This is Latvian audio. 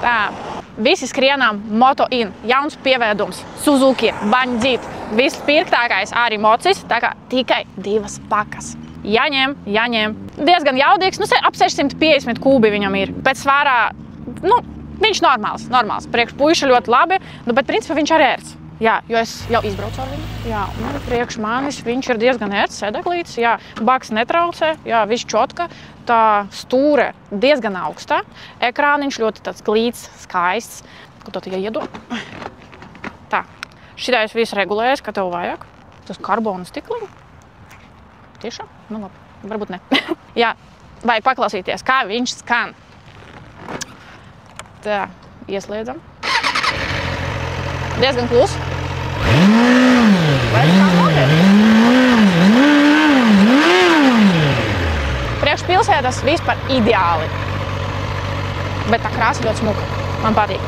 Tā. Visi skrienām Moto-in. Jauns pievēdums. Suzuki, Bandit. Viss pirktākais arī mocis. Tā kā tikai 2 pakas. Jāņem. Diezgan jaudīgs. Ap 650 kūbi viņam ir. Pēc svārā, viņš normāls. Priekš puiša ļoti labi, bet principā viņš arī ērts. Jā, jo es jau izbraucu ar viņu. Jā, un priekš manis viņš ir diezgan ērts, sedeklīts. Jā, baks netraucē, jā, viss čotka. Tā stūre diezgan augstā. Ekrāniņš ļoti tāds glīts, skaists. Ko to tikai iedod? Tā. Šitais viss regulējas, ka tev vajag. Tas karbona stikliņu. Tiešām? Labi. Varbūt ne. Jā, vajag paklausīties, kā viņš skan. Tā, ieslēdzam. Diezgan klus. Priekš pilsētas vispār ideāli. Bet tā krāsa ļoti smuka. Man patīk.